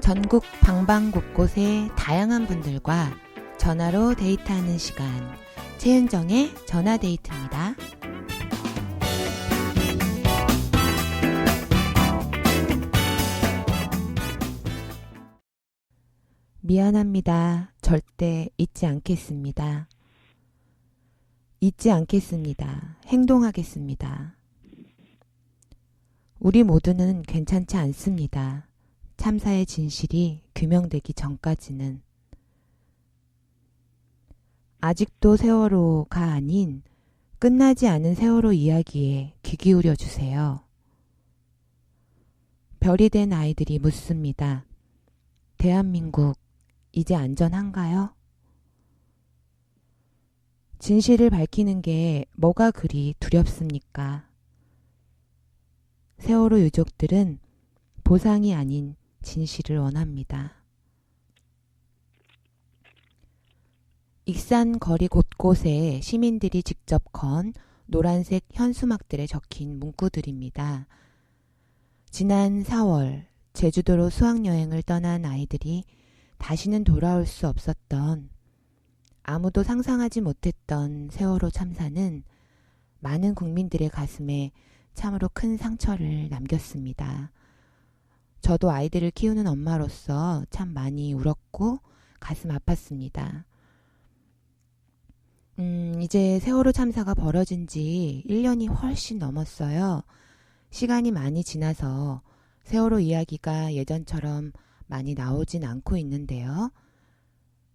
전국 방방곳곳의 다양한 분들과 전화로 데이트하는 시간, 최은정의 전화데이트입니다. 미안합니다. 절대 잊지 않겠습니다. 잊지 않겠습니다. 행동하겠습니다. 우리 모두는 괜찮지 않습니다. 참사의 진실이 규명되기 전까지는. 아직도 세월호가 아닌 끝나지 않은 세월호 이야기에 귀 기울여 주세요. 별이 된 아이들이 묻습니다. 대한민국 이제 안전한가요? 진실을 밝히는 게 뭐가 그리 두렵습니까? 세월호 유족들은 보상이 아닌 진실을 원합니다. 익산 거리 곳곳에 시민들이 직접 건 노란색 현수막들에 적힌 문구들입니다. 지난 4월 제주도로 수학여행을 떠난 아이들이 다시는 돌아올 수 없었던, 아무도 상상하지 못했던 세월호 참사는 많은 국민들의 가슴에 참으로 큰 상처를 남겼습니다. 저도 아이들을 키우는 엄마로서 참 많이 울었고 가슴 아팠습니다. 이제 세월호 참사가 벌어진 지 1년이 훨씬 넘었어요. 시간이 많이 지나서 세월호 이야기가 예전처럼 많이 나오진 않고 있는데요.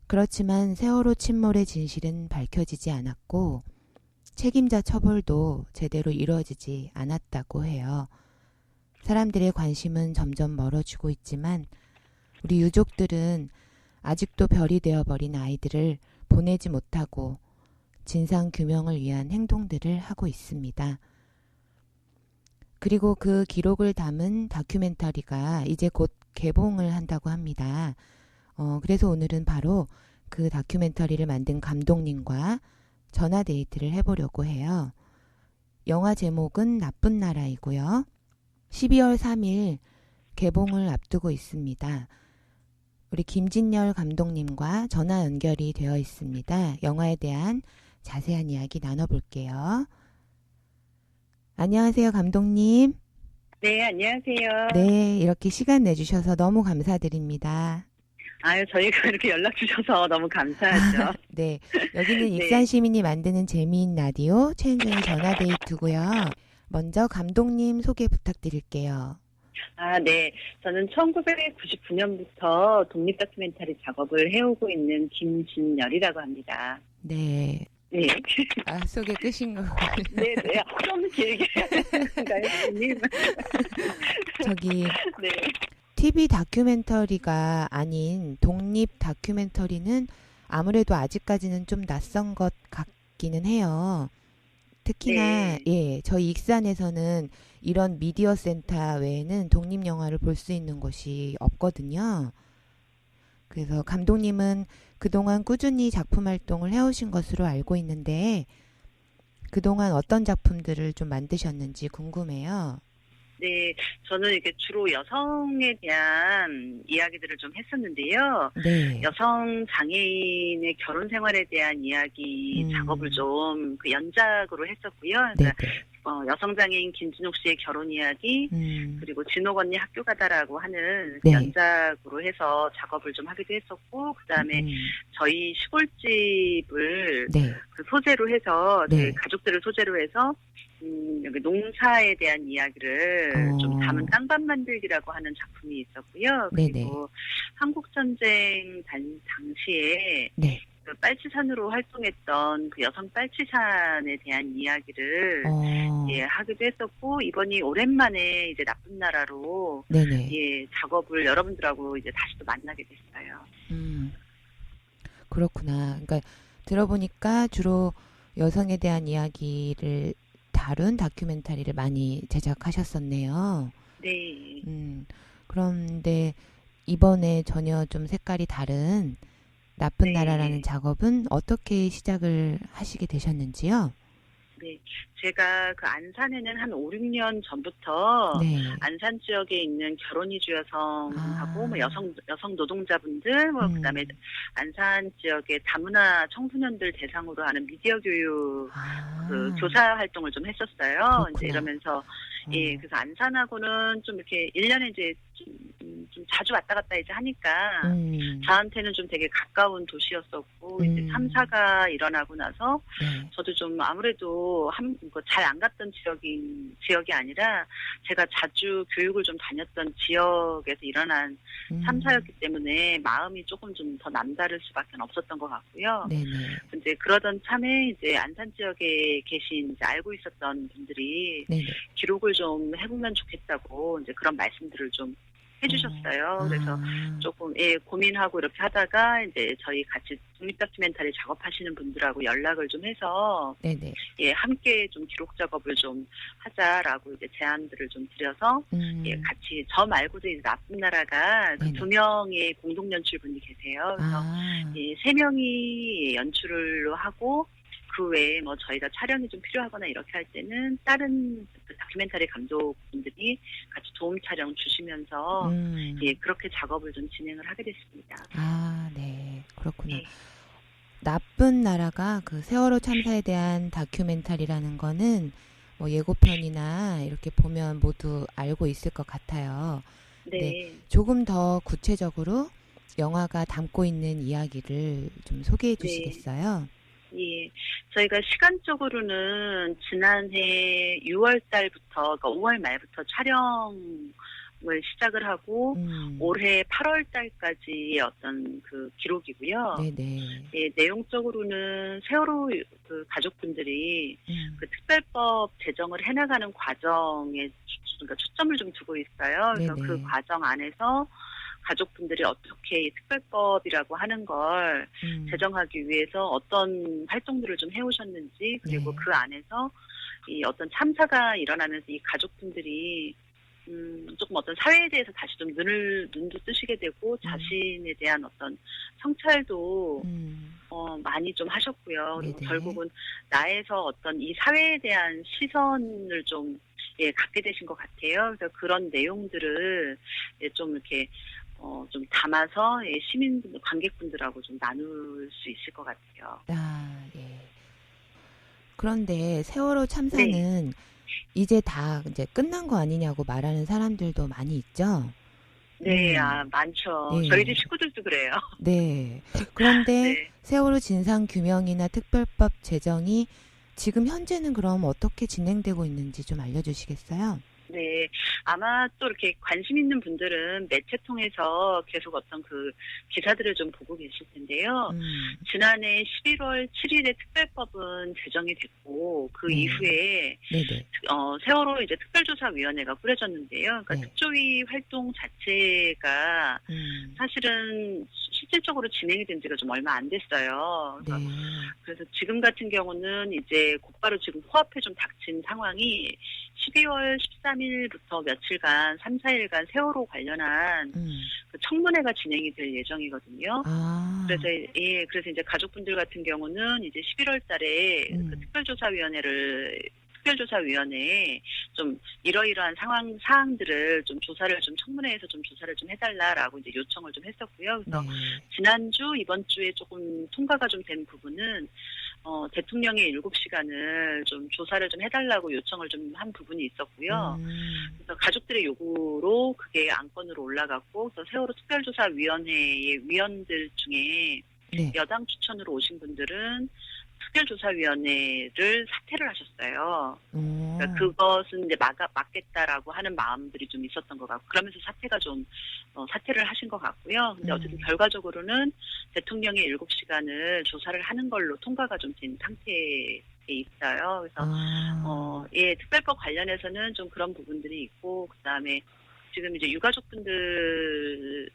그렇지만 세월호 침몰의 진실은 밝혀지지 않았고 책임자 처벌도 제대로 이루어지지 않았다고 해요. 사람들의 관심은 점점 멀어지고 있지만 우리 유족들은 아직도 별이 되어버린 아이들을 보내지 못하고 진상규명을 위한 행동들을 하고 있습니다. 그리고 그 기록을 담은 다큐멘터리가 이제 곧 개봉을 한다고 합니다. 그래서 오늘은 바로 그 다큐멘터리를 만든 감독님과 전화 데이트를 해보려고 해요. 영화 제목은 나쁜 나라이고요. 12월 3일 개봉을 앞두고 있습니다. 우리 김진열 감독님과 전화 연결이 되어 있습니다. 영화에 대한 자세한 이야기 나눠볼게요. 안녕하세요, 감독님. 네, 안녕하세요. 네, 이렇게 시간 내주셔서 너무 감사드립니다. 아유, 저희가 이렇게 연락 주셔서 너무 감사하죠. 네, 여기는 익산 시민이 만드는 재미있는 라디오 최은정의 전화데이트고요. 먼저 감독님 소개 부탁드릴게요. 아, 네. 저는 1999년부터 독립 다큐멘터리 작업을 해오고 있는 김진열이라고 합니다. 네. 네. 아, 소개 끝인 거. 네, 네. 좀 길게 하는가요, 님? 저기 네. TV 다큐멘터리가 아닌 독립 다큐멘터리는 아무래도 아직까지는 좀 낯선 것 같기는 해요. 특히나 예, 저희 익산에서는 이런 미디어 센터 외에는 독립 영화를 볼 수 있는 곳이 없거든요. 그래서 감독님은 그동안 꾸준히 작품 활동을 해오신 것으로 알고 있는데 그동안 어떤 작품들을 좀 만드셨는지 궁금해요. 네, 저는 이게 주로 여성에 대한 이야기들을 좀 했었는데요. 네. 여성 장애인의 결혼 생활에 대한 이야기 작업을 좀 그 연작으로 했었고요. 그러니까 여성 장애인 김진옥 씨의 결혼 이야기, 그리고 진옥 언니 학교 가다라고 하는 네. 연작으로 해서 작업을 좀 하기도 했었고, 그 다음에 저희 시골집을 네. 그 소재로 해서 네. 가족들을 소재로 해서 여기 농사에 대한 이야기를 좀 담은 땅밥 만들기라고 하는 작품이 있었고요. 그리고 네네. 한국전쟁 당시에 네. 그 빨치산으로 활동했던 그 여성 빨치산에 대한 이야기를 예, 하기도 했었고, 이번이 오랜만에 이제 나쁜 나라로 네네. 예, 작업을 여러분들하고 이제 다시 또 만나게 됐어요. 그렇구나. 그러니까 들어보니까 주로 여성에 대한 이야기를 다룬 다큐멘터리를 많이 제작하셨었네요. 네. 그런데 이번에 전혀 좀 색깔이 다른 나쁜 네. 나라라는 작업은 어떻게 시작을 하시게 되셨는지요? 네. 제가 그 안산에는 한 5, 6년 전부터 네. 안산 지역에 있는 결혼 이주 여성하고 아. 뭐 여성 노동자분들 그다음에 안산 지역의 다문화 청소년들 대상으로 하는 미디어 교육 그 교사 활동을 좀 했었어요. 그렇구나. 이제 이러면서 예, 그래서 안산하고는 좀 이렇게 1년에 이제 좀 자주 왔다 갔다 이제 하니까 저한테는 좀 되게 가까운 도시였었고 이제 참사가 일어나고 나서 네. 저도 좀 아무래도 잘 안 갔던 지역이 아니라 제가 자주 교육을 좀 다녔던 지역에서 일어난 참사였기 때문에 마음이 조금 좀 더 남다를 수밖에 없었던 것 같고요. 네네. 이제 그러던 참에 이제 안산 지역에 계신 이제 알고 있었던 분들이 네네. 기록을 좀 해보면 좋겠다고 이제 그런 말씀들을 좀 해주셨어요. 그래서 조금 고민하고 이렇게 하다가 이제 저희 같이 독립 다큐멘터리 작업하시는 분들하고 연락을 좀 해서 네네. 함께 좀 기록 작업을 좀 하자라고 이제 제안들을 좀 드려서 같이 저 말고도 이제 나쁜 나라가 그 2명의 공동 연출분이 계세요. 그래서 3명이 연출을 하고 그 외에 뭐 저희가 촬영이 좀 필요하거나 이렇게 할 때는 다른 그 다큐멘터리 감독분들이 같이 도움 촬영 주시면서 그렇게 작업을 좀 진행을 하게 됐습니다. 아, 네. 그렇구나. 네. 나쁜 나라가 그 세월호 참사에 대한 다큐멘터리라는 거는 뭐 예고편이나 이렇게 보면 모두 알고 있을 것 같아요. 네. 조금 더 구체적으로 영화가 담고 있는 이야기를 좀 소개해 주시겠어요? 예, 저희가 시간적으로는 지난해 6월 달부터, 그러니까 5월 말부터 촬영을 시작을 하고, 올해 8월 달까지의 어떤 그 기록이고요. 네네. 예, 내용적으로는 세월호 그 가족분들이 그 특별법 제정을 해나가는 과정에 그러니까 초점을 좀 두고 있어요. 그래서 네네. 그 과정 안에서 가족분들이 어떻게 이 특별법이라고 하는 걸 제정하기 위해서 어떤 활동들을 좀 해오셨는지 그리고 그 안에서 이 어떤 참사가 일어나면서 이 가족분들이 조금 어떤 사회에 대해서 다시 좀 눈도 뜨시게 되고 자신에 대한 어떤 성찰도 많이 좀 하셨고요. 그리고 결국은 나에서 어떤 이 사회에 대한 시선을 좀 갖게 되신 것 같아요. 그래서 그런 내용들을 좀 이렇게 좀 담아서 시민분들, 관객분들하고 좀 나눌 수 있을 것 같아요. 아, 예. 그런데 세월호 참사는 이제 다 이제 끝난 거 아니냐고 말하는 사람들도 많이 있죠? 네, 많죠. 저희 집 식구들도 그래요. 네. 그런데 세월호 진상 규명이나 특별법 제정이 지금 현재는 그럼 어떻게 진행되고 있는지 좀 알려주시겠어요? 네, 아마 또 이렇게 관심 있는 분들은 매체 통해서 계속 어떤 그 기사들을 좀 보고 계실 텐데요. 지난해 11월 7일에 특별법은 제정이 됐고 그 이후에 세월호 이제 특별조사위원회가 꾸려졌는데요. 그러니까 특조위 활동 자체가 사실은 실질적으로 진행이 된 지가 좀 얼마 안 됐어요. 그래서 지금 같은 경우는 이제 곧바로 지금 코앞에 좀 닥친 상황이 12월 13일부터 며칠간 3, 4일간 세월호 관련한 그 청문회가 진행이 될 예정이거든요. 그래서 그래서 이제 가족분들 같은 경우는 이제 11월 달에 그 특별조사위원회에 좀 이러이러한 사항들을 좀 조사를 좀 청문회에서 좀 조사를 좀 해달라라고 이제 요청을 좀 했었고요. 그래서 지난주 이번 주에 조금 통과가 좀 된 부분은 대통령의 7시간을 좀 조사를 좀 해달라고 요청을 좀 한 부분이 있었고요. 그래서 가족들의 요구로 그게 안건으로 올라갔고, 그래서 세월호 특별조사위원회의 위원들 중에 여당 추천으로 오신 분들은 특별조사위원회를 사퇴를 하셨어요. 그러니까 그것은 이제 막겠다라고 하는 마음들이 좀 있었던 것 같고, 그러면서 사퇴를 하신 것 같고요. 근데 어쨌든 결과적으로는 대통령의 7시간을 조사를 하는 걸로 통과가 좀 된 상태에 있어요. 그래서, 특별법 관련해서는 좀 그런 부분들이 있고, 그 다음에 지금 이제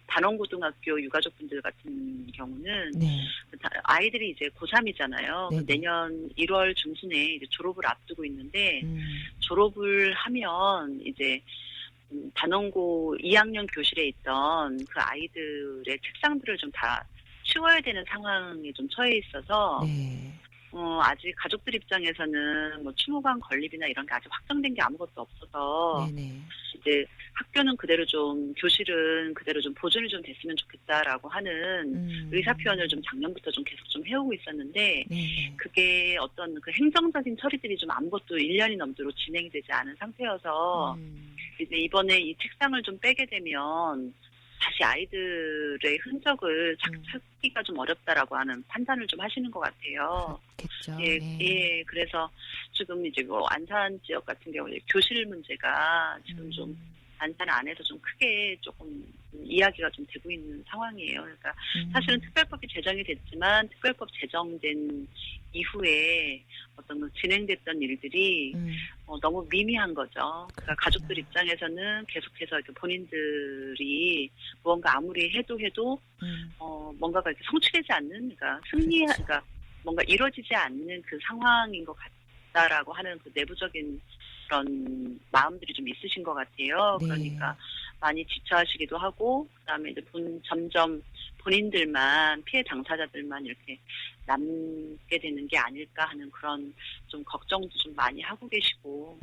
단원고등학교 유가족분들 같은 경우는 아이들이 이제 고3이잖아요. 내년 1월 중순에 이제 졸업을 앞두고 있는데 졸업을 하면 이제 단원고 2학년 교실에 있던 그 아이들의 책상들을 좀 다 치워야 되는 상황에 좀 처해 있어서 아직 가족들 입장에서는 뭐 추모관 건립이나 이런 게 아직 확정된 게 아무것도 없어서 네네. 이제 학교는 그대로 좀 교실은 그대로 좀 보존이 좀 됐으면 좋겠다라고 하는 의사 표현을 좀 작년부터 좀 계속 좀 해오고 있었는데 네네. 그게 어떤 그 행정적인 처리들이 좀 아무것도 1년이 넘도록 진행이 되지 않은 상태여서 이제 이번에 이 책상을 좀 빼게 되면 다시 아이들의 흔적을 찾기가 좀 어렵다라고 하는 판단을 좀 하시는 것 같아요. 그렇겠죠. 예, 네. 예, 그래서 지금 이제 뭐 안산 지역 같은 경우에 교실 문제가 지금 좀 안산 안에서 좀 크게 조금 이야기가 좀 되고 있는 상황이에요. 그러니까 사실은 특별법이 제정이 됐지만 특별법 제정된 이후에 어떤 진행됐던 일들이 너무 미미한 거죠. 그러니까 가족들 입장에서는 계속해서 이렇게 본인들이 무언가 아무리 해도 뭔가가 이렇게 성취되지 않는, 그러니까 그러니까 뭔가 이루어지지 않는 그 상황인 것 같다라고 하는 그 내부적인 그런 마음들이 좀 있으신 것 같아요. 네. 그러니까 많이 지쳐하시기도 하고, 그다음에 이제 점점 본인들만 피해 당사자들만 이렇게 남게 되는 게 아닐까 하는 그런 좀 걱정도 좀 많이 하고 계시고,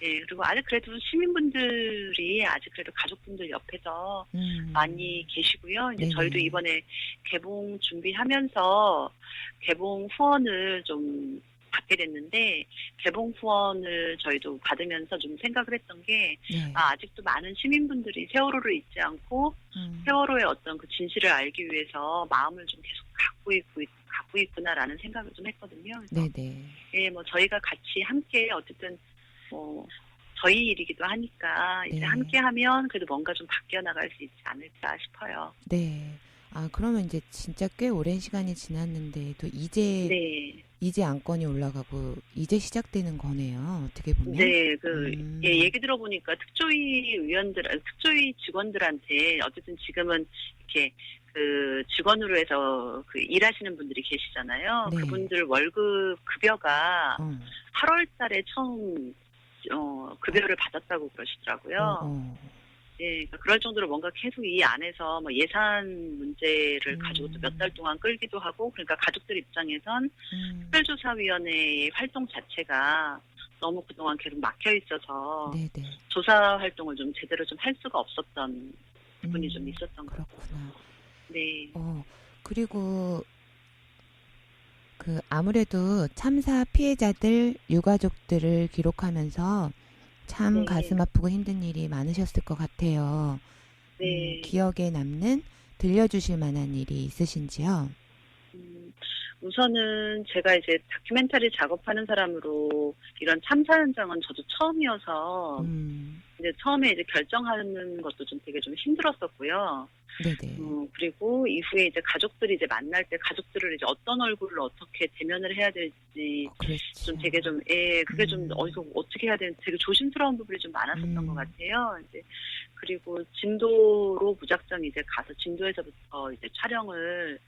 예, 그리고 아직 그래도 시민분들이 아직 그래도 가족분들 옆에서 많이 계시고요. 이제 네네. 저희도 이번에 개봉 준비하면서 개봉 후원을 좀 받게 됐는데 개봉 후원을 저희도 받으면서 좀 생각을 했던 게 아직도 많은 시민분들이 세월호를 잊지 않고 세월호의 어떤 그 진실을 알기 위해서 마음을 좀 계속 갖고 있구나라는 생각을 좀 했거든요. 그래서 네네. 예, 뭐 저희가 같이 함께 어쨌든 뭐 저희 일이기도 하니까 이제 함께하면 그래도 뭔가 좀 바뀌어 나갈 수 있지 않을까 싶어요. 네. 아, 그러면 이제 진짜 꽤 오랜 시간이 지났는데도 이제 안건이 올라가고 이제 시작되는 거네요. 어떻게 보면. 네, 예, 얘기 들어보니까 특조위 직원들한테 어쨌든 지금은 이렇게 그 직원으로 해서 그 일하시는 분들이 계시잖아요. 네. 그분들 월급 급여가 8월 달에 처음 급여를 받았다고 그러시더라고요. 예, 그러니까 그럴 정도로 뭔가 계속 이 안에서 뭐 예산 문제를 가지고 또 몇 달 동안 끌기도 하고, 그러니까 가족들 입장에선 특별조사위원회의 활동 자체가 너무 그동안 계속 막혀 있어서 네네. 조사 활동을 좀 제대로 좀 할 수가 없었던 부분이 좀 있었던 것 같아요. 그렇구나. 네. 그리고 그 아무래도 참사 피해자들 유가족들을 기록하면서 참 가슴 아프고 힘든 일이 많으셨을 것 같아요. 네. 기억에 남는 들려주실 만한 일이 있으신지요? 우선은 제가 이제 다큐멘터리 작업하는 사람으로 이런 참사 현장은 저도 처음이어서 이제 처음에 이제 결정하는 것도 좀 되게 좀 힘들었었고요. 네네. 그리고 이후에 이제 가족들이 이제 만날 때 가족들을 이제 어떤 얼굴로 어떻게 대면을 해야 될지 좀 되게 좀, 그게 좀 이거 어떻게 해야 되는지 되게 조심스러운 부분이 좀 많았었던 것 같아요. 이제 그리고 진도로 무작정 이제 가서 진도에서부터 이제 촬영을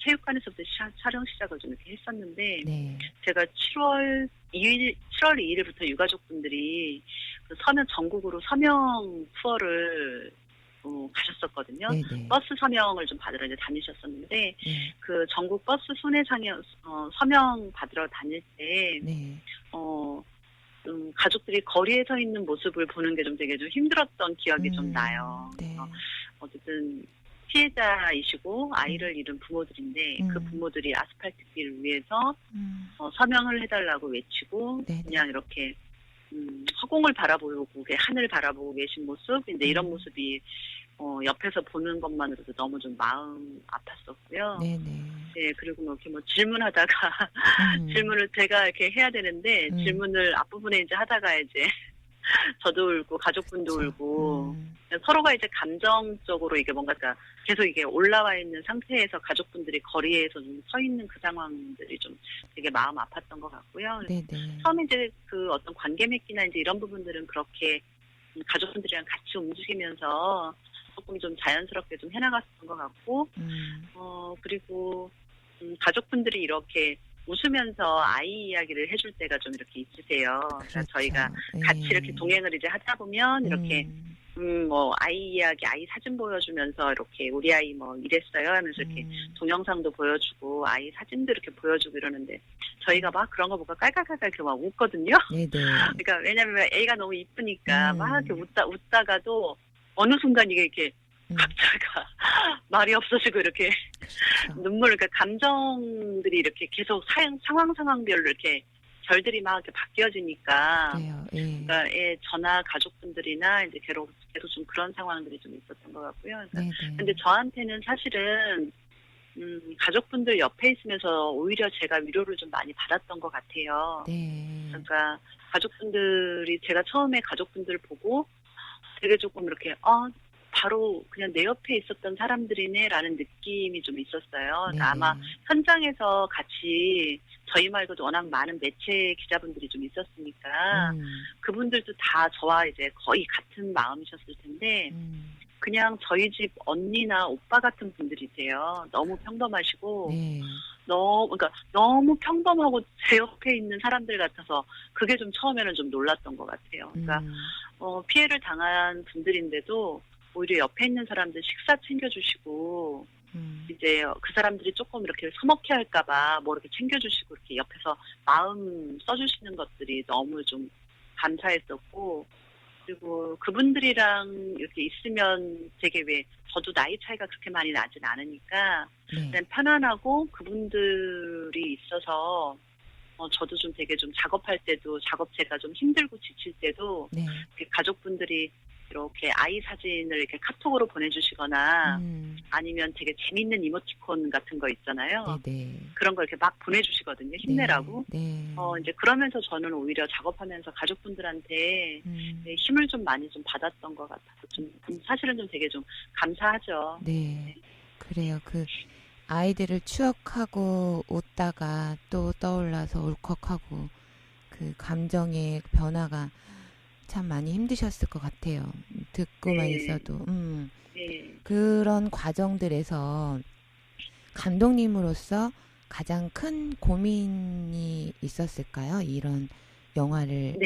체육관에서부터 촬영 시작을 좀 이렇게 했었는데 제가 7월 2일부터 유가족분들이 그 전국으로 서명 투어를 가셨었거든요. 네네. 버스 서명을 좀 받으러 이제 다니셨었는데 그 전국 버스 순회 서명 받으러 다닐 때 가족들이 거리에 서 있는 모습을 보는 게 좀 되게 좀 힘들었던 기억이 좀 나요. 어쨌든 피해자이시고 아이를 잃은 부모들인데 그 부모들이 아스팔트 길 위에서 서명을 해달라고 외치고 그냥 이렇게 허공을 바라보고 하늘 바라보고 계신 모습, 이제 이런 모습이 옆에서 보는 것만으로도 너무 좀 마음 아팠었고요. 네, 그리고 뭐 이렇게 뭐 질문하다가 질문을 제가 이렇게 해야 되는데 질문을 앞부분에 이제 하다가 이제 저도 울고 가족분도 울고 서로가 이제 감정적으로 이게 뭔가 계속 이게 올라와 있는 상태에서 가족분들이 거리에서 좀 서 있는 그 상황들이 좀 되게 마음 아팠던 것 같고요. 처음에 이제 그 어떤 관계 맺기나 이제 이런 부분들은 그렇게 가족분들이랑 같이 움직이면서 조금 좀 자연스럽게 좀 해나갔던 것 같고, 그리고 가족분들이 이렇게 웃으면서 아이 이야기를 해줄 때가 좀 이렇게 있으세요. 그러니까 저희가 같이 이렇게 동행을 이제 하다 보면 이렇게 뭐, 아이 이야기, 아이 사진 보여주면서 이렇게 우리 아이 뭐 이랬어요 하면서 이렇게 동영상도 보여주고 아이 사진도 이렇게 보여주고 이러는데 저희가 막 그런 거 보고 깔깔깔깔 이렇게 막 웃거든요. 네네. 그러니까 왜냐면 애가 너무 이쁘니까 막 이렇게 웃다가도 어느 순간 이게 이렇게 각자가 말이 없어지고 이렇게 그렇죠. 눈물, 그러니까 감정들이 이렇게 계속 상황별로 이렇게 결들이 막 이렇게 바뀌어지니까. 그래요. 예. 그러니까 전화 가족분들이나 이제 계속 좀 그런 상황들이 좀 있었던 것 같고요. 그러니까 근데 저한테는 사실은 가족분들 옆에 있으면서 오히려 제가 위로를 좀 많이 받았던 것 같아요. 네. 그러니까 가족분들이 제가 처음에 가족분들 보고 되게 조금 이렇게 바로 그냥 내 옆에 있었던 사람들이네라는 느낌이 좀 있었어요. 그러니까 아마 현장에서 같이 저희 말고도 워낙 많은 매체 기자분들이 좀 있었으니까 그분들도 다 저와 이제 거의 같은 마음이셨을 텐데 그냥 저희 집 언니나 오빠 같은 분들이세요. 너무 평범하시고 그러니까 너무 평범하고 제 옆에 있는 사람들 같아서 그게 좀 처음에는 좀 놀랐던 것 같아요. 그러니까 피해를 당한 분들인데도 오히려 옆에 있는 사람들 식사 챙겨주시고 이제 그 사람들이 조금 이렇게 서먹해 할까봐 뭐 이렇게 챙겨주시고 이렇게 옆에서 마음 써주시는 것들이 너무 좀 감사했었고 그리고 그분들이랑 이렇게 있으면 되게 저도 나이 차이가 그렇게 많이 나진 않으니까 그냥 편안하고 그분들이 있어서 저도 좀 되게 좀 작업할 때도 제가 좀 힘들고 지칠 때도 가족분들이 이렇게 아이 사진을 이렇게 카톡으로 보내주시거나 아니면 되게 재밌는 이모티콘 같은 거 있잖아요. 그런 거 이렇게 막 보내주시거든요. 힘내라고. 이제 그러면서 저는 오히려 작업하면서 가족분들한테 힘을 좀 많이 좀 받았던 것 같아서 좀 사실은 좀 되게 좀 감사하죠. 네. 그래요. 그 아이들을 추억하고 웃다가 또 떠올라서 울컥하고 그 감정의 변화가 참 많이 힘드셨을 것 같아요. 듣고만 있어도. 그런 과정들에서 감독님으로서 가장 큰 고민이 있었을까요? 이런 영화를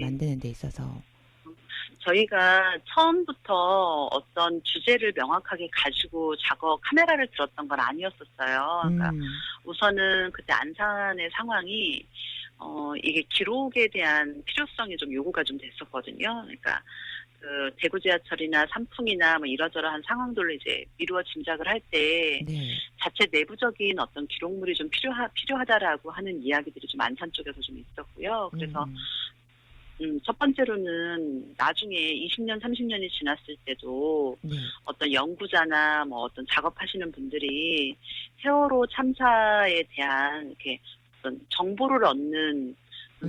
만드는 데 있어서. 저희가 처음부터 어떤 주제를 명확하게 가지고 카메라를 들었던 건 아니었었어요. 그러니까 우선은 그때 안산의 상황이 이게 기록에 대한 필요성이 좀 요구가 좀 됐었거든요. 그러니까 그 대구 지하철이나 산풍이나 뭐 이러저러한 상황들로 이제 미루어 짐작을 할 때 자체 내부적인 어떤 기록물이 좀 필요하다라고 하는 이야기들이 좀 안산 쪽에서 좀 있었고요. 그래서 첫 번째로는 나중에 20년, 30년이 지났을 때도 어떤 연구자나 뭐 어떤 작업하시는 분들이 세월호 참사에 대한 이렇게 어떤 정보를 얻는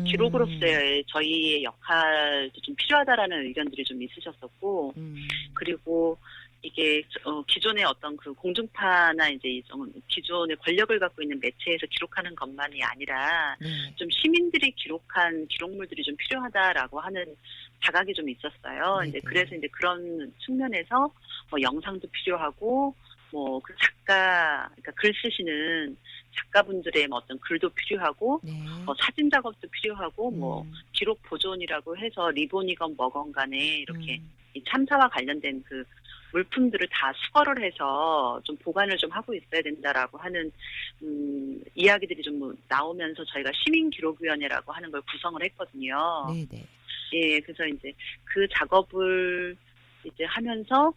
기록으로서의 저희의 역할도 좀 필요하다라는 의견들이 좀 있으셨었고, 그리고 이게 기존의 어떤 그 공중파나 이제 기존의 권력을 갖고 있는 매체에서 기록하는 것만이 아니라 좀 시민들이 기록한 기록물들이 좀 필요하다라고 하는 자각이 좀 있었어요. 이제 그래서 이제 그런 측면에서 뭐 영상도 필요하고 뭐 그 그러니까 글 쓰시는 작가분들의 뭐 어떤 글도 필요하고 뭐 사진 작업도 필요하고 뭐 기록 보존이라고 해서 리본이건 뭐건 간에 이렇게 이 참사와 관련된 그 물품들을 다 수거를 해서 좀 보관을 좀 하고 있어야 된다라고 하는 이야기들이 좀 나오면서 저희가 시민기록위원회라고 하는 걸 구성을 했거든요. 예, 그래서 이제 그 작업을 이제 하면서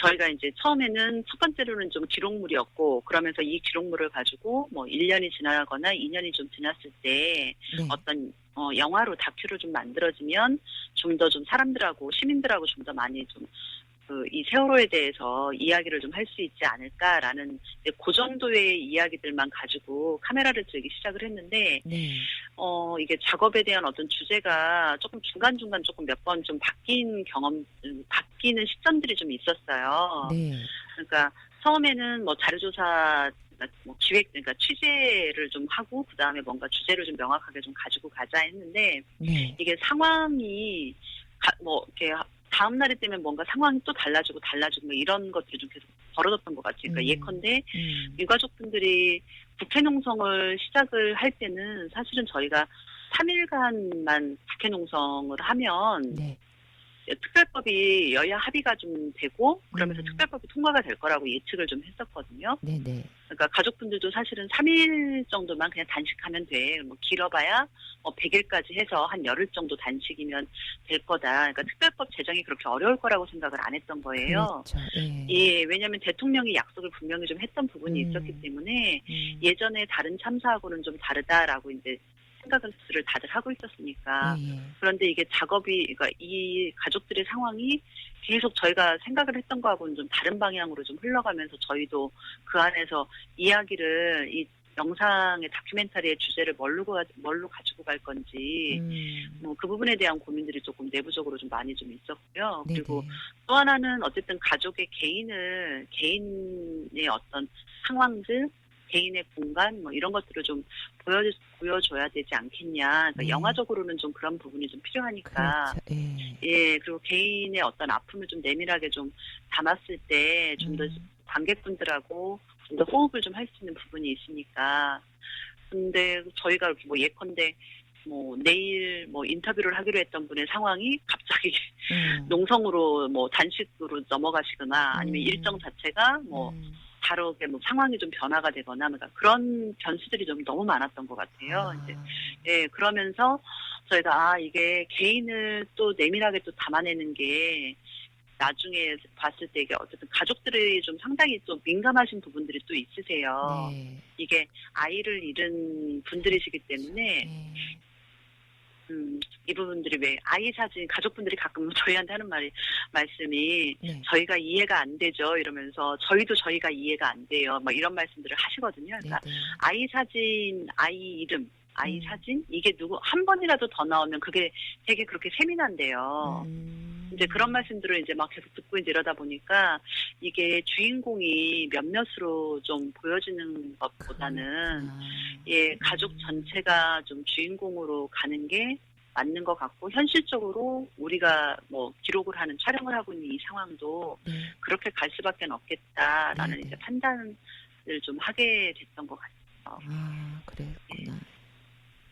저희가 이제 처음에는 첫 번째로는 좀 기록물이었고, 그러면서 이 기록물을 가지고 뭐 1년이 지나거나 2년이 좀 지났을 때 어떤 영화로 다큐로 좀 만들어지면 좀 더 좀 사람들하고 시민들하고 좀 더 많이 좀 이 세월호에 대해서 이야기를 좀 할 수 있지 않을까라는 그 정도의 이야기들만 가지고 카메라를 들기 시작을 했는데 이게 작업에 대한 어떤 주제가 조금 중간중간 조금 몇 번 좀 바뀌는 시점들이 좀 있었어요. 그러니까 처음에는 뭐 자료조사 뭐 그러니까 취재를 좀 하고 그 다음에 뭔가 주제를 좀 명확하게 좀 가지고 가자 했는데 이게 상황이 뭐 이렇게 다음 날이 되면 뭔가 상황이 또 달라지고 뭐 이런 것들이 좀 계속 벌어졌던 것 같아요. 그러니까 예컨대 유가족분들이 국회 농성을 시작을 할 때는 사실은 저희가 3일간만 국회 농성을 하면 특별법이 여야 합의가 좀 되고 그러면서 음. 특별법이 통과가 될 거라고 예측을 좀 했었거든요. 네네. 그러니까 가족분들도 사실은 3일 정도만 그냥 단식하면 돼. 뭐 길어봐야 뭐 100일까지 해서 한 열흘 정도 단식이면 될 거다. 그러니까 특별법 제정이 그렇게 어려울 거라고 생각을 안 했던 거예요. 그렇죠. 예. 예, 왜냐하면 대통령이 약속을 분명히 좀 했던 부분이 있었기 때문에 예전에 다른 참사하고는 좀 다르다라고 이제 생각을 다들 하고 있었으니까. 예, 예. 그런데 이게 그러니까 이 가족들의 상황이 계속 저희가 생각을 했던 거하고는 좀 다른 방향으로 좀 흘러가면서 저희도 그 안에서 이야기를 이 영상의 다큐멘터리의 주제를 뭘로 가지고 갈 건지 뭐 그 부분에 대한 고민들이 조금 내부적으로 좀 많이 좀 있었고요. 네네. 그리고 또 하나는 어쨌든 가족의 개인의 어떤 상황들, 개인의 공간 뭐 이런 것들을 좀 보여줘야 되지 않겠냐. 그러니까 네. 영화적으로는 좀 그런 부분이 좀 필요하니까. 그렇죠. 예. 예, 그리고 개인의 어떤 아픔을 좀 내밀하게 좀 담았을 때 좀 더 관객분들하고 좀 더 호흡을 좀 할 수 있는 부분이 있으니까. 근데 저희가 이렇게 뭐 예컨대 뭐 내일 뭐 인터뷰를 하기로 했던 분의 상황이 갑자기 농성으로 뭐 단식으로 넘어가시거나 아니면 일정 자체가 뭐 다르게 뭐 상황이 좀 변화가 되거나 그러니까 그런 변수들이 좀 너무 많았던 것 같아요. 이제 예, 그러면서 저희가 이게 개인을 또 내밀하게 또 담아내는 게 나중에 봤을 때 이게 어쨌든 가족들이 좀 상당히 좀 민감하신 부분들이 또 있으세요. 네. 이게 아이를 잃은 분들이시기 때문에 네. 이 부분들이 왜 아이 사진 가족분들이 가끔 저희한테 하는 말씀이 네. 저희가 이해가 안 되죠 이러면서 저희가 이해가 안 돼요 뭐 이런 말씀들을 하시거든요. 그러니까 네네. 아이 사진, 아이 이름, 아이 사진 이게 한 번이라도 더 나오면 그게 되게 그렇게 세민한데요. 이제 그런 말씀들을 이제 막 계속 듣고 이제 이러다 보니까 이게 주인공이 몇몇으로 좀 보여지는 것보다는 예, 가족 전체가 좀 주인공으로 가는 게 맞는 것 같고 현실적으로 우리가 뭐 기록을 하는 촬영을 하고 있는 이 상황도 그렇게 갈 수밖에 없겠다라는 이제 판단을 좀 하게 됐던 것 같아요. 그랬구나.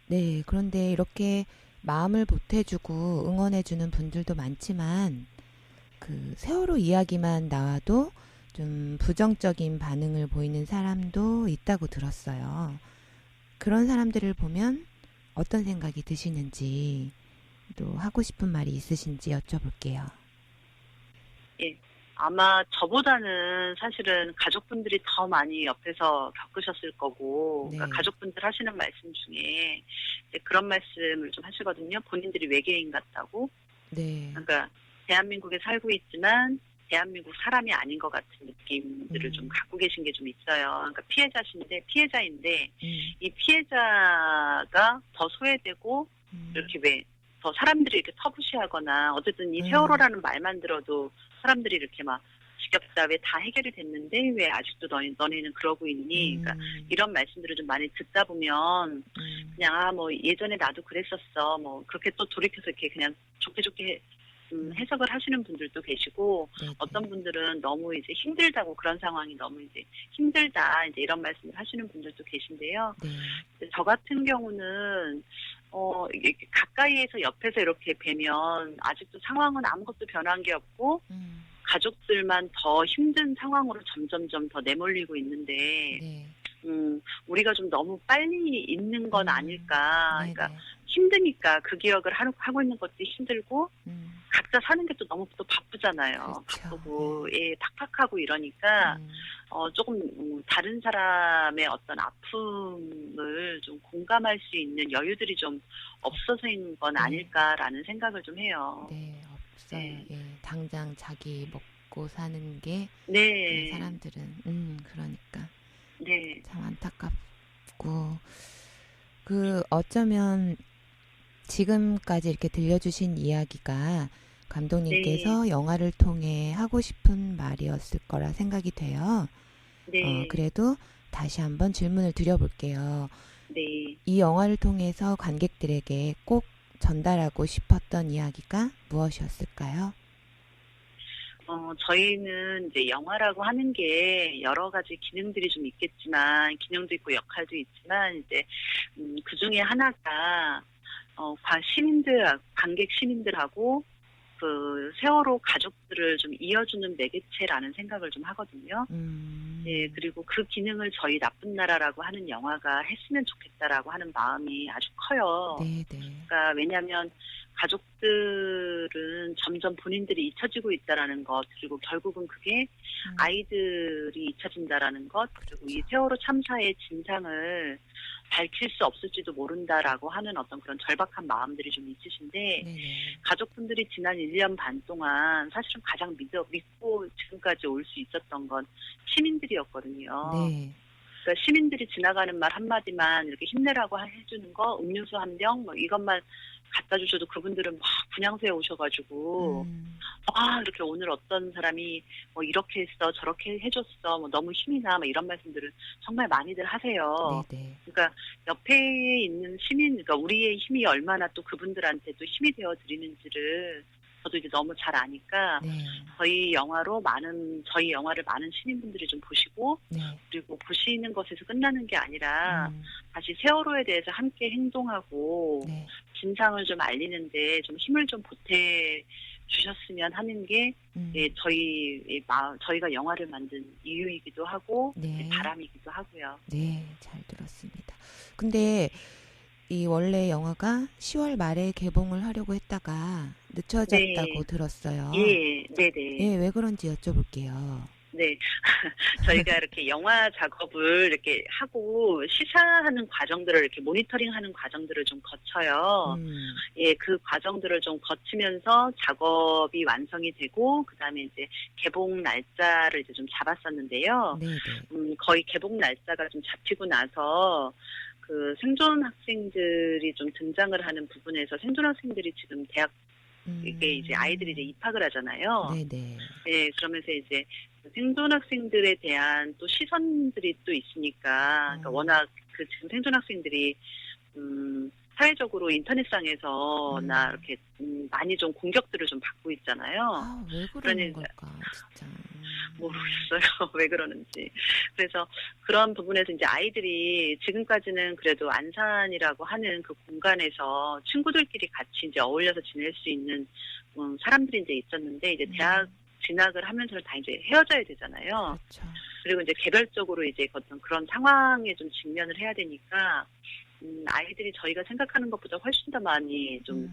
네, 그런데 이렇게 마음을 보태주고 응원해주는 분들도 많지만 그 세월호 이야기만 나와도 좀 부정적인 반응을 보이는 사람도 있다고 들었어요. 그런 사람들을 보면 어떤 생각이 드시는지 또 하고 싶은 말이 있으신지 여쭤볼게요. 예, 아마 저보다는 사실은 가족분들이 더 많이 옆에서 겪으셨을 거고 그러니까 가족분들 하시는 말씀 중에 이제 그런 말씀을 좀 하시거든요. 본인들이 외계인 같다고. 그러니까 대한민국에 살고 있지만 대한민국 사람이 아닌 것 같은 느낌들을 좀 갖고 계신 게 좀 있어요. 그러니까 피해자인데 이 피해자가 더 소외되고 이렇게 왜 더 사람들이 이렇게 터부시하거나 어쨌든 이 세월호라는 말만 들어도 사람들이 이렇게 막 지겹다 왜 다 해결이 됐는데 왜 아직도 너네는 그러고 있니? 그러니까 이런 말씀들을 좀 많이 듣다 보면 그냥 뭐 예전에 나도 그랬었어 뭐 그렇게 또 돌이켜서 이렇게 그냥 좋게 해석을 하시는 분들도 계시고 어떤 분들은 너무 이제 힘들다고 그런 상황이 너무 이제 힘들다 이제 이런 말씀을 하시는 분들도 계신데요. 저 같은 경우는 이렇게 가까이에서 옆에서 이렇게 뵈면 아직도 상황은 아무것도 변한 게 없고 가족들만 더 힘든 상황으로 점점점 더 내몰리고 있는데 우리가 좀 너무 빨리 잊는 건 아닐까. 그러니까 힘드니까 그 기억을 하고 있는 것도 힘들고 각자 사는 게 또 너무 또 바쁘잖아요. 그렇죠. 바쁘고 예, 팍팍하고 이러니까 조금 다른 사람의 어떤 아픔을 좀 공감할 수 있는 여유들이 좀 없어서인 건 아닐까라는 생각을 좀 해요. 네, 없어요. 예, 당장 자기 먹고 사는 게 사람들은 그러니까 참 안타깝고 어쩌면 지금까지 이렇게 들려주신 이야기가 감독님께서 영화를 통해 하고 싶은 말이었을 거라 생각이 돼요. 그래도 다시 한번 질문을 드려볼게요. 이 영화를 통해서 관객들에게 꼭 전달하고 싶었던 이야기가 무엇이었을까요? 저희는 이제 영화라고 하는 게 여러 가지 기능들이 좀 있겠지만, 기능도 있고 역할도 있지만, 이제, 그 중에 하나가, 관객 시민들하고, 그 세월호 가족들을 좀 이어주는 매개체라는 생각을 좀 하거든요. 예, 그리고 그 기능을 저희 나쁜 나라라고 하는 영화가 했으면 좋겠다라고 하는 마음이 아주 커요. 네네. 그러니까 왜냐하면 가족들은 점점 본인들이 잊혀지고 있다라는 것, 그리고 결국은 그게 아이들이 잊혀진다라는 것, 그리고 이 세월호 참사의 진상을 밝힐 수 없을지도 모른다라고 하는 어떤 그런 절박한 마음들이 좀 있으신데, 네네. 가족분들이 지난 1년 반 동안 사실은 가장 믿고 지금까지 올 수 있었던 건 시민들이었거든요. 네. 그러니까 시민들이 지나가는 말 한마디만 이렇게 힘내라고 해주는 거, 음료수 한 병, 뭐 이것만 갖다 주셔도 그분들은 막 분향소에 오셔가지고, 이렇게 오늘 어떤 사람이 뭐 이렇게 했어, 저렇게 해줬어, 뭐 너무 힘이 나, 뭐 이런 말씀들을 정말 많이들 하세요. 네네. 그러니까 옆에 있는 시민, 그러니까 우리의 힘이 얼마나 또 그분들한테 또 힘이 되어 드리는지를 저도 이제 너무 잘 아니까, 네. 저희 영화를 많은 시민분들이 좀 보시고, 네. 그리고 보시는 것에서 끝나는 게 아니라 다시 세월호에 대해서 함께 행동하고 네. 진상을 좀 알리는데 좀 힘을 좀 보태 주셨으면 하는 게 예, 저희가 영화를 만든 이유이기도 하고 네. 바람이기도 하고요. 네, 잘 들었습니다. 근데 이 원래 영화가 10월 말에 개봉을 하려고 했다가 늦춰졌다고 네. 들었어요. 예, 네네. 예, 왜 그런지 여쭤볼게요. 네. 저희가 이렇게 영화 작업을 이렇게 하고 시사하는 과정들을 이렇게 모니터링하는 과정들을 좀 거쳐요. 예, 그 과정들을 좀 거치면서 작업이 완성이 되고, 그 다음에 이제 개봉 날짜를 이제 좀 잡았었는데요. 네네. 거의 개봉 날짜가 좀 잡히고 나서 그 생존 학생들이 좀 등장을 하는 부분에서 생존 학생들이 지금 대학 이게 이제 아이들이 이제 입학을 하잖아요. 네네. 네, 그러면서 이제 생존 학생들에 대한 또 시선들이 또 있으니까, 그러니까 워낙 그 지금 생존 학생들이 사회적으로 인터넷상에서나 이렇게 많이 좀 공격들을 좀 받고 있잖아요. 아, 왜 그러는 걸까, 진짜. 모르겠어요. 왜 그러는지. 그래서 그런 부분에서 이제 아이들이 지금까지는 그래도 안산이라고 하는 그 공간에서 친구들끼리 같이 이제 어울려서 지낼 수 있는 사람들이 이제 있었는데, 이제 대학 진학을 하면서는 다 이제 헤어져야 되잖아요. 그렇죠. 그리고 이제 개별적으로 이제 어떤 그런 상황에 좀 직면을 해야 되니까, 아이들이 저희가 생각하는 것보다 훨씬 더 많이 좀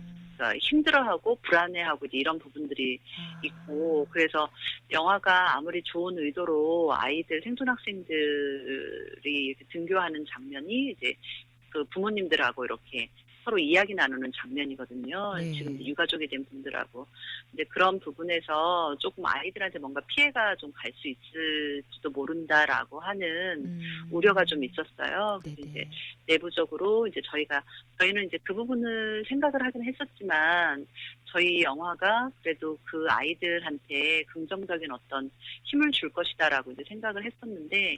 힘들어하고 불안해하고 이제 이런 부분들이 있고, 그래서 영화가 아무리 좋은 의도로 아이들 생존 학생들이 이렇게 등교하는 장면이 이제 그 부모님들하고 이렇게 서로 이야기 나누는 장면이거든요. 네. 지금 이제 유가족이 된 분들하고. 근데 그런 부분에서 조금 아이들한테 뭔가 피해가 좀 갈 수 있을지도 모른다라고 하는 우려가 좀 있었어요. 그래서 이제 내부적으로 이제 저희는 이제 그 부분을 생각을 하긴 했었지만, 저희 영화가 그래도 그 아이들한테 긍정적인 어떤 힘을 줄 것이다라고 이제 생각을 했었는데,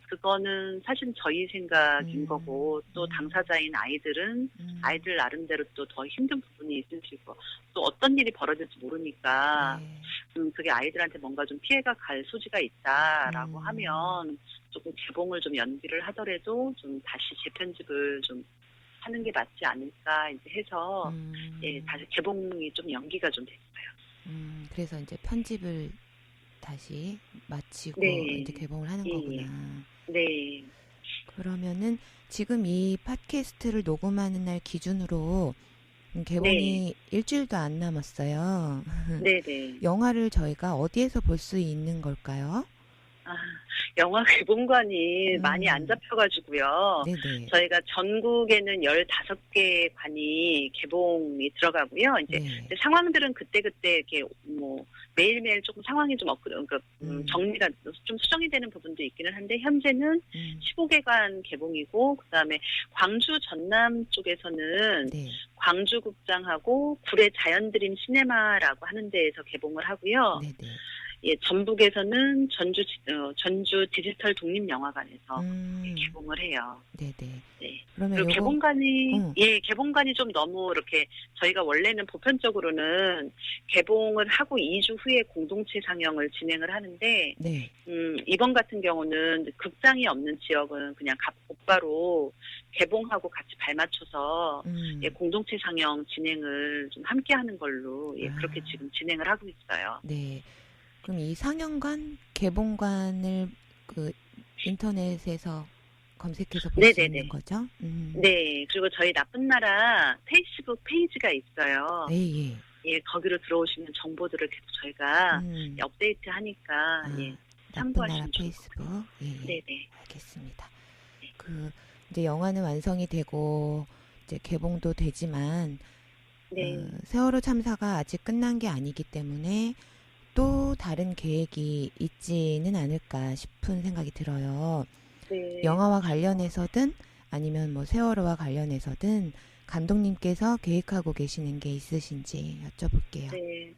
그거는 사실 저희 생각인 거고, 또 당사자인 아이들은 아이들 나름대로 또 더 힘든 부분이 있을 수 있고, 또 어떤 일이 벌어질지 모르니까, 그게 아이들한테 뭔가 좀 피해가 갈 소지가 있다라고 하면, 조금 개봉을 좀 연기를 하더라도 좀 다시 재편집을 좀 하는 게 맞지 않을까 이제 해서 예, 다시 개봉이 좀 연기가 좀 됐어요. 그래서 이제 편집을 다시 마치고 네. 이제 개봉을 하는 거구나. 네. 그러면은 지금 이 팟캐스트를 녹음하는 날 기준으로 개봉이 일주일도 안 남았어요. 네네. 영화를 저희가 어디에서 볼 수 있는 걸까요? 영화 개봉관이 많이 안 잡혀가지고요. 네네. 저희가 전국에는 15개 관이 개봉이 들어가고요. 이제 상황들은 그때그때 이렇게 뭐 매일매일 조금 상황이 좀 그러니까 정리가 좀 수정이 되는 부분도 있기는 한데, 현재는 15개관 개봉이고, 그다음에 광주 전남 쪽에서는 광주극장하고 구례 자연드림 시네마라고 하는 데에서 개봉을 하고요. 예, 전북에서는 전주 디지털 독립영화관에서 개봉을 해요. 네네. 네. 그러면 그리고 개봉관이 좀 너무 이렇게 저희가 원래는 보편적으로는 개봉을 하고 2주 후에 공동체 상영을 진행을 하는데, 네. 이번 같은 경우는 극장이 없는 지역은 그냥 곧바로 개봉하고 같이 발맞춰서 예, 공동체 상영 진행을 좀 함께 하는 걸로 예, 그렇게 지금 진행을 하고 있어요. 네. 그럼 이 상영관, 개봉관을 그 인터넷에서 검색해서 볼 수 있는 거죠? 네. 그리고 저희 나쁜 나라 페이스북 페이지가 있어요. 예. 예, 거기로 들어오시면 정보들을 계속 저희가 업데이트 하니까 예, 참고하시면 좋을 것 같아요. 페이스북. 예. 네네. 알겠습니다. 그 이제 영화는 완성이 되고 이제 개봉도 되지만 세월호 참사가 아직 끝난 게 아니기 때문에 또 다른 계획이 있지는 않을까 싶은 생각이 들어요. 네. 영화와 관련해서든 아니면 뭐 세월호와 관련해서든 감독님께서 계획하고 계시는 게 있으신지 여쭤볼게요. 네.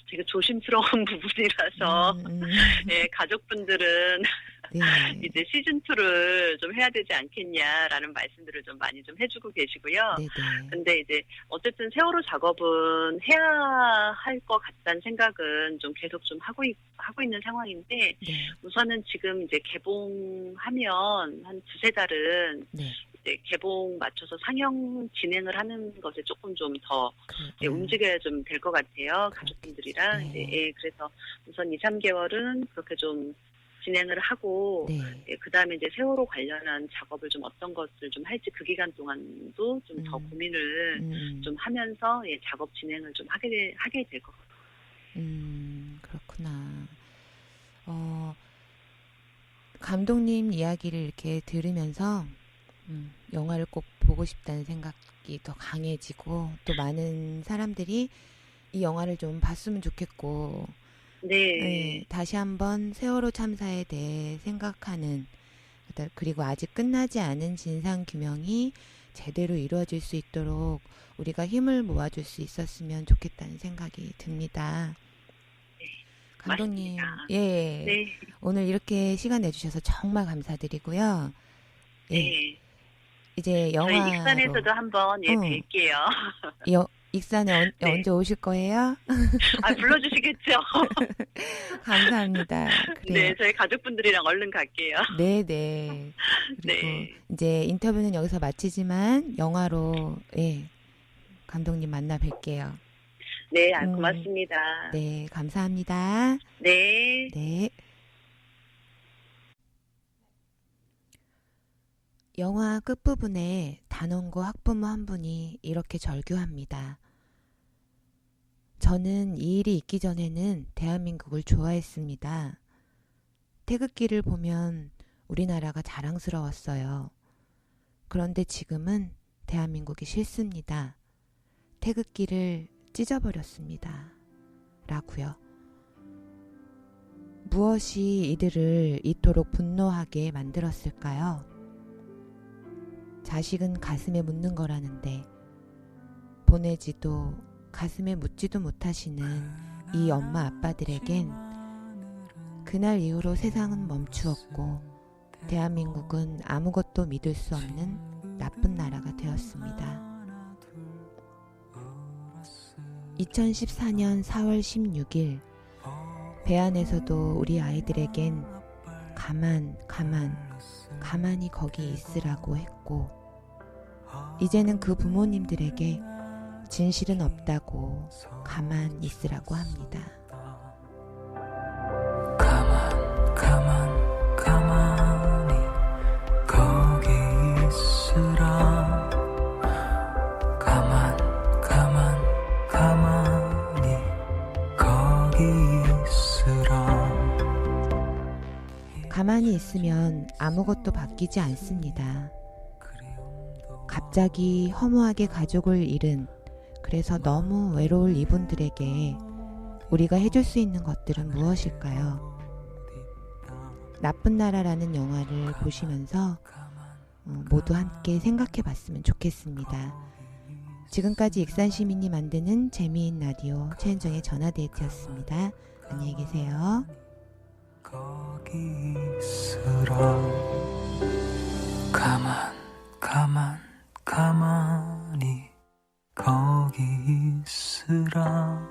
되게 조심스러운 부분이라서 네, 가족분들은 네. 이제 시즌2를 좀 해야 되지 않겠냐라는 말씀들을 좀 많이 좀 해주고 계시고요. 네네. 근데 이제 어쨌든 세월호 작업은 해야 할 것 같다는 생각은 좀 계속 좀 하고 있는 상황인데, 우선은 지금 이제 개봉하면 한 두세 달은 이제 개봉 맞춰서 상영 진행을 하는 것에 조금 좀 더 움직여야 좀 될 것 같아요. 가족분들이랑. 예, 그래서 우선 2, 3개월은 그렇게 좀 진행을 하고, 예, 그 다음에 이제 세월호 관련한 작업을 좀 어떤 것을 좀 할지 그 기간 동안도 좀 더 고민을 좀 하면서 예, 작업 진행을 좀 하게 될 것 같아요. 그렇구나. 감독님 이야기를 이렇게 들으면서 영화를 꼭 보고 싶다는 생각이 더 강해지고 또 많은 사람들이 이 영화를 좀 봤으면 좋겠고 네, 다시 한번 세월호 참사에 대해 생각하는 그리고 아직 끝나지 않은 진상규명이 제대로 이루어질 수 있도록 우리가 힘을 모아줄 수 있었으면 좋겠다는 생각이 듭니다. 감독님, 맞습니다. 예, 오늘 이렇게 시간 내주셔서 정말 감사드리고요. 예, 이제 영화로 저희 익산에서도 한번 뵐게요. 익산에 언제 오실 거예요? 불러주시겠죠. 감사합니다. 그래요. 네, 저희 가족분들이랑 얼른 갈게요. 네네. 그리고 이제 인터뷰는 여기서 마치지만 영화로 감독님 만나 뵐게요. 네, 고맙습니다. 네, 감사합니다. 네. 네. 영화 끝부분에 단원고 학부모 한 분이 이렇게 절규합니다. 저는 이 일이 있기 전에는 대한민국을 좋아했습니다. 태극기를 보면 우리나라가 자랑스러웠어요. 그런데 지금은 대한민국이 싫습니다. 태극기를 찢어버렸습니다. 라고요. 무엇이 이들을 이토록 분노하게 만들었을까요? 자식은 가슴에 묻는 거라는데 보내지도 가슴에 묻지도 못하시는 이 엄마 아빠들에겐 그날 이후로 세상은 멈추었고 대한민국은 아무것도 믿을 수 없는 나쁜 나라가 되었습니다. 2014년 4월 16일 배 안에서도 우리 아이들에겐 가만히 거기 있으라고 했고 이제는 그 부모님들에게 진실은 없다고 가만 있으라고 합니다. 가만히 거기 있으라. 가만히 거기 있으라. 가만히 있으면 아무것도 바뀌지 않습니다. 갑자기 허무하게 가족을 잃은 그래서 너무 외로울 이분들에게 우리가 해줄 수 있는 것들은 무엇일까요? 나쁜 나라라는 영화를 보시면서 모두 함께 생각해 봤으면 좋겠습니다. 지금까지 익산시민이 만드는 재미있는 라디오 최은정의 전화데이트였습니다. 안녕히 계세요. 거기 있으라. 가만히 거기 있으라.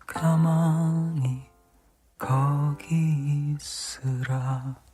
가만히 거기 있으라.